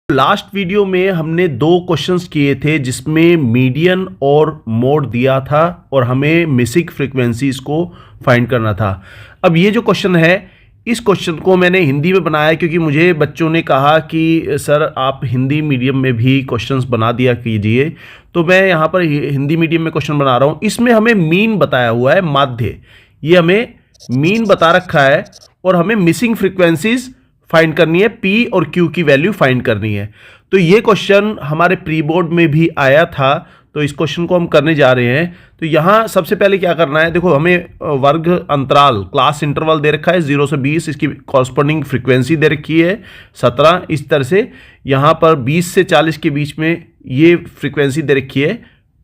Last video में हमने दो क्वेश्चंस किए थे जिसमें मीडियन और मोड दिया था और हमें मिसिंग फ्रीक्वेंसीज को फाइंड करना था। अब ये जो क्वेश्चन है, इस क्वेश्चन को मैंने हिंदी में बनाया क्योंकि मुझे बच्चों ने कहा कि सर आप हिंदी मीडियम में भी क्वेश्चंस बना दिया कीजिए, तो मैं यहाँ पर हिंदी मीडियम में क्वेश्चन बना रहा हूँ। इसमें हमें मीन बताया हुआ है, माध्य, ये हमें मीन बता रखा है और हमें मिसिंग फ्रीक्वेंसीज फाइंड करनी है, पी और क्यू की वैल्यू फाइंड करनी है। तो ये क्वेश्चन हमारे प्री बोर्ड में भी आया था, तो इस क्वेश्चन को हम करने जा रहे हैं। तो यहाँ सबसे पहले क्या करना है, देखो हमें वर्ग अंतराल क्लास इंटरवल दे रखा है 0 से 20, इसकी कॉरस्पॉन्डिंग फ्रीक्वेंसी दे रखी है 17। इस तरह से यहाँ पर 20 से 40 के बीच में ये फ्रीक्वेंसी दे रखी है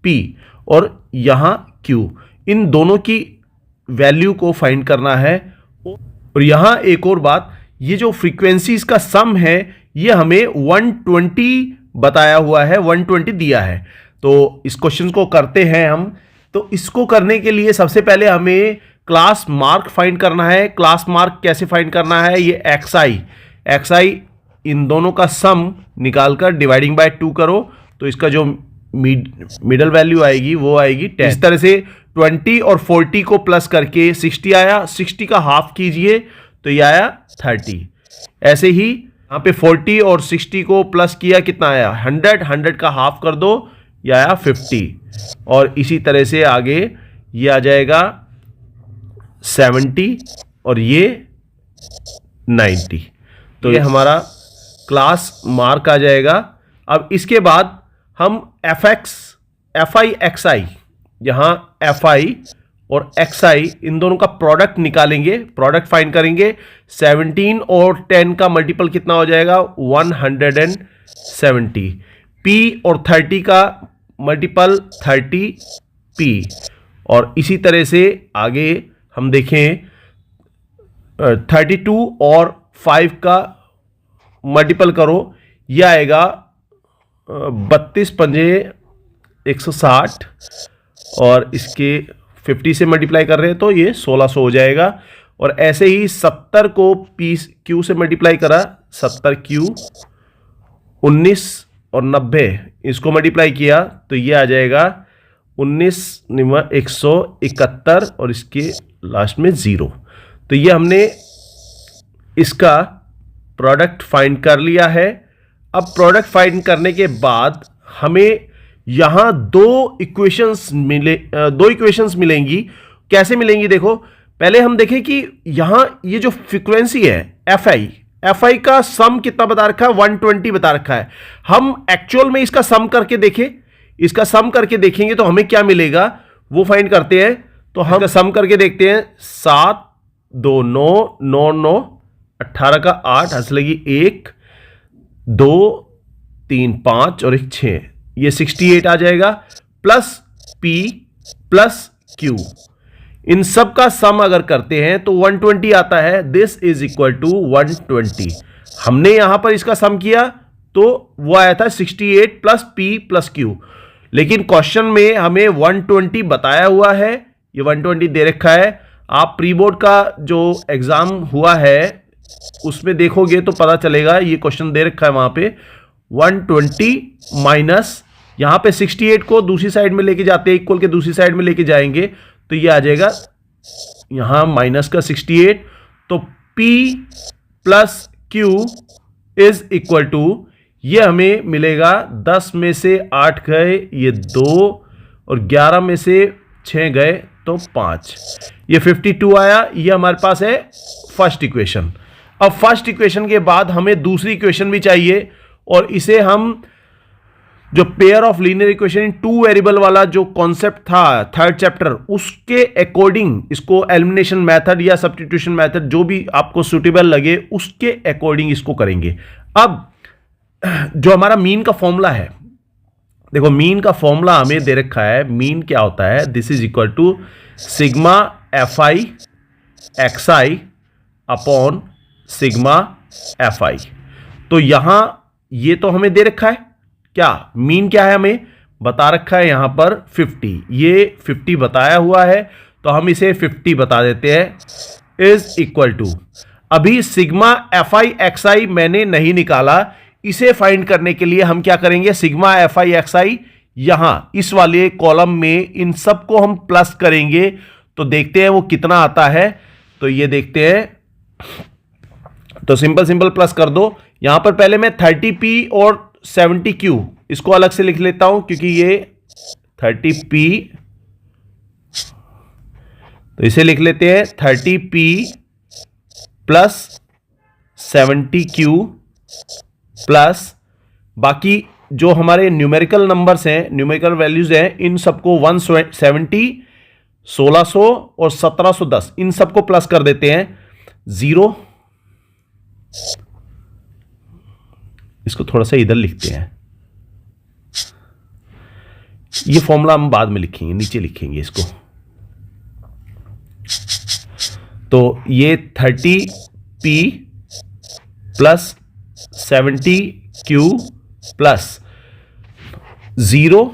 पी और यहाँ क्यू। इन दोनों की वैल्यू को फाइंड करना है। और यहाँ एक और बात, ये जो फ्रीक्वेंसीज का सम है ये हमें 120 बताया हुआ है, 120 दिया है। तो इस क्वेश्चन को करते हैं हम। तो इसको करने के लिए सबसे पहले हमें क्लास मार्क फाइंड करना है। क्लास मार्क कैसे फाइंड करना है, ये एक्स आई इन दोनों का सम निकालकर डिवाइडिंग बाय 2 करो, तो इसका जो मिडल वैल्यू आएगी वो आएगी 10। इस तरह से 20 और 40 को प्लस करके 60 आया, 60 का हाफ कीजिए तो ये आया 30। ऐसे ही यहाँ पे 40 और 60 को प्लस किया, कितना आया 100, 100 का हाफ कर दो, ये आया 50। और इसी तरह से आगे ये आ जाएगा 70 और ये 90। तो ये हमारा क्लास मार्क आ जाएगा। अब इसके बाद हम एफ आई एक्स आई, यहाँ एफ आई और XI इन दोनों का प्रोडक्ट निकालेंगे, प्रोडक्ट फाइंड करेंगे। 17 और 10 का मल्टीपल कितना हो जाएगा 170। P और 30 का मल्टीपल 30P। और इसी तरह से आगे हम देखें 32 और 5 का मल्टीपल करो, यह आएगा 32 पंजे 160 और इसके 50 से मल्टीप्लाई कर रहे हैं तो ये 1600 हो जाएगा। और ऐसे ही 70 को पी क्यू से मल्टीप्लाई करा, 70 क्यू 19 और 90 इसको मल्टीप्लाई किया तो ये आ जाएगा 19 171 और इसके लास्ट में 0। तो ये हमने इसका प्रोडक्ट फाइंड कर लिया है। अब प्रोडक्ट फाइंड करने के बाद हमें यहां दो इक्वेशंस मिलेंगी। कैसे मिलेंगी, देखो पहले हम देखें कि यहां ये जो फ्रीक्वेंसी है एफ आई का सम कितना बता रखा है 120 बता रखा है। हम एक्चुअल में इसका सम करके देखें, इसका सम करके देखेंगे तो हमें क्या मिलेगा वो फाइंड करते हैं। तो हम सम करके देखते हैं, 7 2 9 9 9 18 का 8 हंस लगी 1 2 3 5 और 1 6, ये 68 आ जाएगा। प्लस P प्लस Q, इन सब का सम अगर करते हैं तो 120 आता है। This is equal to 120। हमने यहां पर इसका सम किया तो वो आया था 68 प्लस P प्लस Q, लेकिन क्वेश्चन में हमें 120 बताया हुआ है, ये 120 दे रखा है। आप प्री बोर्ड का जो एग्जाम हुआ है उसमें देखोगे तो पता चलेगा, ये क्वेश्चन दे रखा है वहां पे 120 माइनस यहां पे 68 को दूसरी साइड में लेके जाते हैं, इक्वल के दूसरी साइड में लेके जाएंगे तो ये आ जाएगा यहां माइनस का 68। तो P plus Q is equal to, ये हमें मिलेगा 10 में से 8 गए ये 2 और 11 में से 6 गए तो 5, ये 52 आया। ये हमारे पास है फर्स्ट इक्वेशन। अब फर्स्ट इक्वेशन के बाद हमें दूसरी इक्वेशन भी चाहिए और इसे हम जो pair of linear equation in 2 variable वाला जो कॉन्सेप्ट था 3rd चैप्टर, उसके अकॉर्डिंग इसको एलिमिनेशन मेथड या सब्स्टिट्यूशन मेथड जो भी आपको सुटेबल लगे उसके अकॉर्डिंग इसको करेंगे। अब जो हमारा मीन का फॉर्मूला है, देखो मीन का फॉर्मूला हमें दे रखा है। मीन क्या होता है, this is equal to sigma F I X I upon sigma F I. तो यहां ये तो हमें दे रखा है, क्या मीन क्या है हमें बता रखा है यहां पर 50, ये 50 बताया हुआ है तो हम इसे 50 बता देते हैं इज इक्वल टू। अभी सिग्मा एफ आई एक्स आई मैंने नहीं निकाला, इसे फाइंड करने के लिए हम क्या करेंगे, सिग्मा एफ आई एक्स आई यहां इस वाले कॉलम में इन सबको हम प्लस करेंगे तो देखते हैं वो कितना आता है। तो ये देखते हैं, तो सिंपल प्लस कर दो। यहां पर पहले मैं 30p और 70q इसको अलग से लिख लेता हूं क्योंकि ये 30p, तो इसे लिख लेते हैं 30p प्लस 70q प्लस बाकी जो हमारे न्यूमेरिकल नंबर्स हैं, न्यूमेरिकल वैल्यूज हैं, इन सबको 170, 1600 और 1710 इन सबको प्लस कर देते हैं। 0, इसको थोड़ा सा इधर लिखते हैं, ये फॉर्मूला हम बाद में लिखेंगे, नीचे लिखेंगे इसको। तो ये 30p प्लस 70q प्लस 0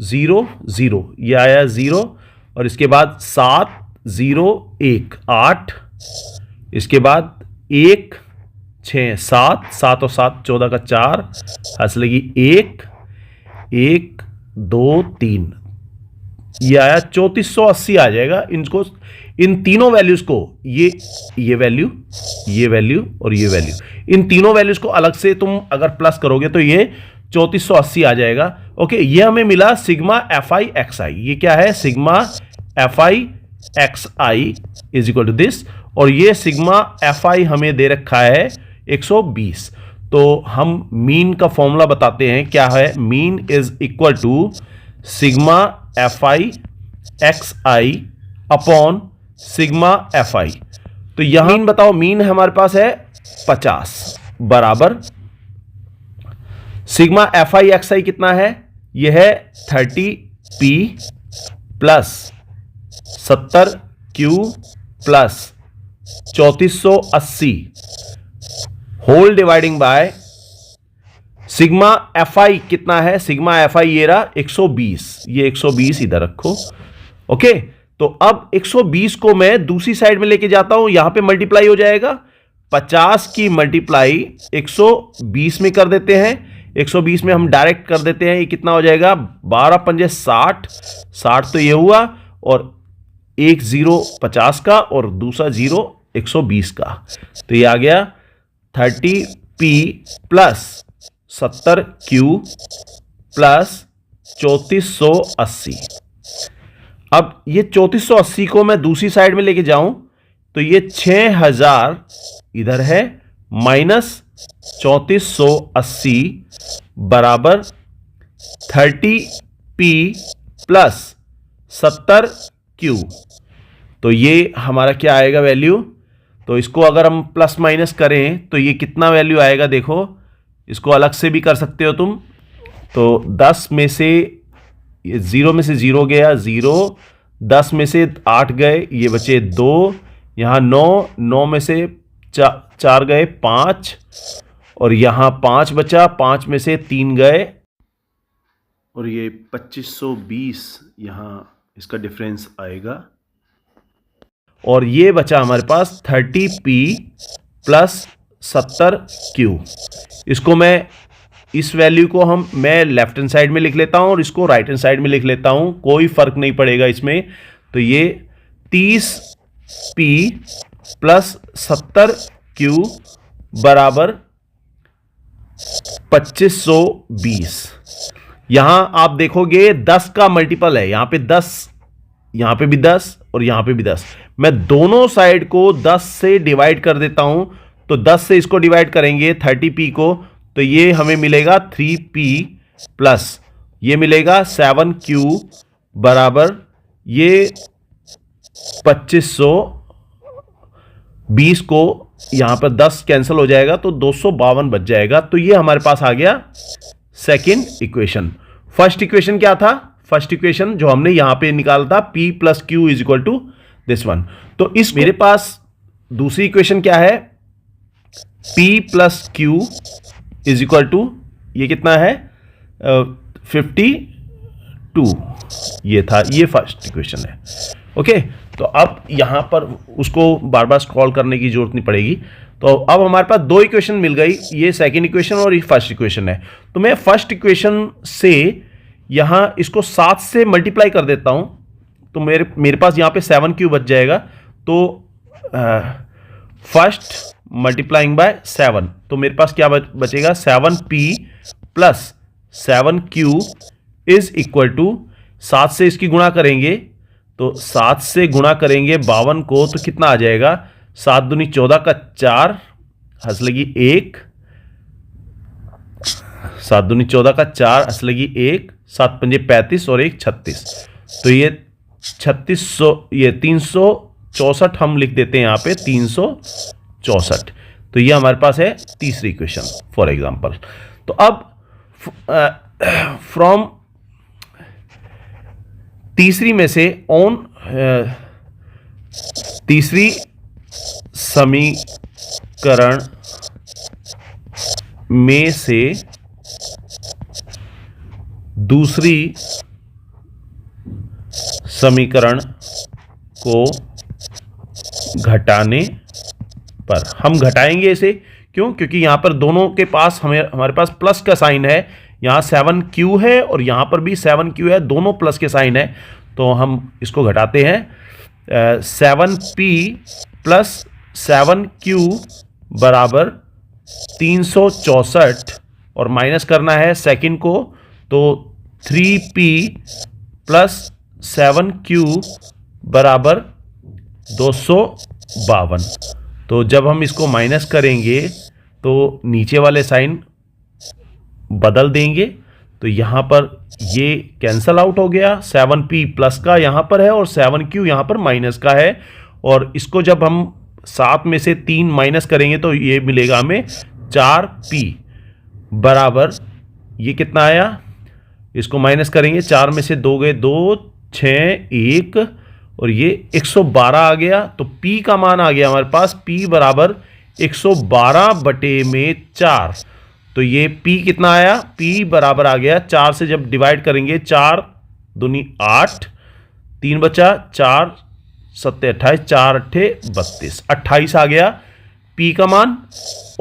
0 0 ये आया 0 और इसके बाद 7 0 1 8, इसके बाद 1 6 7 7 और 7 14 का 4 हंस लगी 1 1 2 3, ये आया 3480 आ जाएगा। इनको इन तीनों वैल्यूज को ये वैल्यू और ये वैल्यू, इन तीनों वैल्यूज को अलग से तुम अगर प्लस करोगे तो ये 3480 आ जाएगा। ओके, ये हमें मिला sigma F I X I. ये क्या है, sigma F I X I is equal to this, और ये सिग्मा एफ आई हमें दे रखा है 120। तो हम मीन का फॉर्मूला बताते हैं क्या है, mean is equal to sigma F I X I upon sigma F I. तो यहां मीन बताओ, मीन हमारे पास है 50 बराबर sigma F I X I कितना है, यह है 30p plus 70q plus 3480 whole dividing by sigma F I कितना है, सिग्मा एफ आई ये रहा 120, ये 120 इधर रखो। ओके, तो अब 120 को मैं दूसरी साइड में लेके जाता हूं, यहां पे मल्टीप्लाई हो जाएगा, 50 की मल्टीप्लाई 120 में कर देते हैं, 120 में हम डायरेक्ट कर देते हैं, ये कितना हो जाएगा 12 पंजे 60, 60 तो ये हुआ, और एक 0 50 का और दूसरा 0 120 का, तो ये आ गया 30p प्लस 70q प्लस 3480। अब ये 3480 को मैं दूसरी साइड में लेके जाऊं तो ये 6000 इधर है माइनस 3480 बराबर 30p प्लस 70q। तो ये हमारा क्या आएगा वैल्यू, तो इसको अगर हम प्लस माइनस करें तो ये कितना वैल्यू आएगा, देखो इसको अलग से भी कर सकते हो तुम। तो 10 में से 0 में से 0 गया 0, 10 में से 8 गए, ये बचे 2, यहां 9, 9 में से 4 गए 5, और यहां 5 बचा, 5 में से 3 गए, और ये 2520 यहां इसका डिफरेंस आएगा, और ये बचा हमारे पास 30p प्लस 70q। इसको मैं इस वैल्यू को मैं लेफ्ट हैंड साइड में लिख लेता हूं और इसको राइट हैंड साइड में लिख लेता हूं, कोई फर्क नहीं पड़ेगा इसमें। तो ये 30p प्लस 70q बराबर 2520। यहां आप देखोगे 10 का मल्टीपल है, यहां पे 10, यहां पे भी 10 और यहां पे भी 10। मैं दोनों साइड को 10 से डिवाइड कर देता हूं, तो 10 से इसको डिवाइड करेंगे 30p को, तो ये हमें मिलेगा 3p प्लस ये मिलेगा 7q बराबर ये 2520 को यहां पर 10 कैंसिल हो जाएगा तो 252 बच जाएगा। तो ये हमारे पास आ गया सेकेंड इक्वेशन। फर्स्ट इक्वेशन क्या था, फर्स्ट इक्वेशन जो हमने यहां पे निकाला था p plus Q is equal to this one. तो इस मेरे पास दूसरी इक्वेशन क्या है, p plus Q is equal to ये कितना है 52, ये था, ये फर्स्ट इक्वेशन है। ओके, तो अब यहां पर उसको बार बार स्क्रॉल करने की जरूरत नहीं पड़ेगी, तो अब हमारे पास दो इक्वेशन मिल गई, ये सेकेंड इक्वेशन और ये फर्स्ट इक्वेशन है। तो मैं फर्स्ट इक्वेशन से यहां इसको 7 से मल्टीप्लाई कर देता हूं, तो मेरे पास यहां पे 7q बच जाएगा। तो फर्स्ट मल्टीप्लाइंग बाय 7, तो मेरे पास क्या बचेगा, 7p plus 7q is equal to 7 से इसकी गुणा करेंगे, तो 7 से गुणा करेंगे 52 को, तो कितना आ जाएगा, 7 दूनी 14 का 4, हंस लगी 1, 7 दूनी 14 का 4, हंस लगी 1, 7 पंजे 35 और 1 36, तो ये 3600, ये 364 हम लिख देते हैं यहां पे 364। तो ये हमारे पास है तीसरी इक्वेशन फॉर एग्जांपल। तो अब फ्रॉम तीसरी में से तीसरी समीकरण में से दूसरी समीकरण को घटाने पर, हम घटाएंगे इसे, क्यों, क्योंकि यहां पर दोनों के पास हमारे पास प्लस का साइन है, यहां 7q है और यहां पर भी 7q है, दोनों प्लस के साइन है, तो हम इसको घटाते हैं। 7p प्लस 7q बराबर 364 और माइनस करना है सेकंड को, तो 3p प्लस 7q बराबर 252। तो जब हम इसको माइनस करेंगे तो नीचे वाले साइन बदल देंगे, तो यहां पर ये कैंसल आउट हो गया, 7p प्लस का यहां पर है और 7q यहां पर माइनस का है, और इसको जब हम 7 में से 3 माइनस करेंगे तो ये मिलेगा हमें 4p बराबर, ये कितना आया, इसको माइनस करेंगे, 4 में से 2 गए 2, 6, 1 और ये 112 आ गया। तो p का मान आ गया हमारे पास, p बराबर 112/4। तो ये p कितना आया, p बराबर आ गया 4 से जब डिवाइड करेंगे, 4 दूनी 8, 3 बचा, 4 7 28, 4 8 32, 28 आ गया p का मान।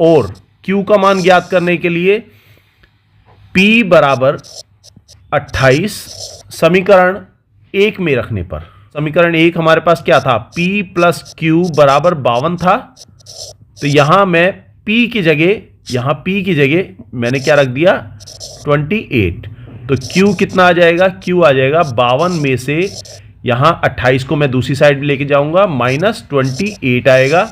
और q का मान ज्ञात करने के लिए p बराबर 28 समीकरण 1 में रखने पर, समीकरण 1 हमारे पास क्या था, p प्लस q बराबर 52 था, तो यहां मैं p की जगह मैंने क्या रख दिया, 28। तो q कितना आ जाएगा, q आ जाएगा 52 में से, यहां 28 को मैं दूसरी साइड भी लेके जाऊंगा, -28 आएगा।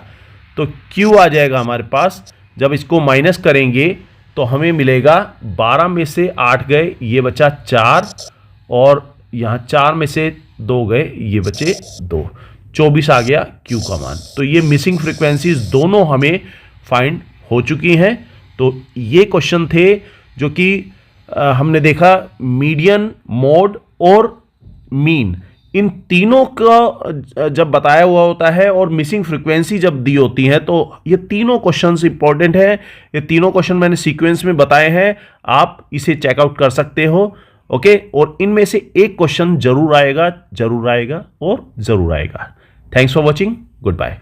तो q आ जाएगा हमारे पास, जब इसको माइनस करेंगे तो हमें मिलेगा 12 में से 8 गए, ये बचा 4, और यहां 4 में से 2 गए, ये बचे 2, 24 आ गया q का मान। तो ये मिसिंग फ्रीक्वेंसीज दोनों हमें फाइंड हो चुकी हैं। तो ये क्वेश्चन थे जो कि हमने देखा, मीडियन, मोड और मीन, इन तीनों का जब बताया हुआ होता है और मिसिंग फ्रीक्वेंसी जब दी होती है, तो ये तीनों क्वेश्चंस इंपॉर्टेंट हैं। ये तीनों क्वेश्चन मैंने सीक्वेंस में बताए हैं, आप इसे चेकआउट कर सकते हो। ओके, और इनमें से एक क्वेश्चन जरूर आएगा और जरूर आएगा। Thanks for watching, good bye.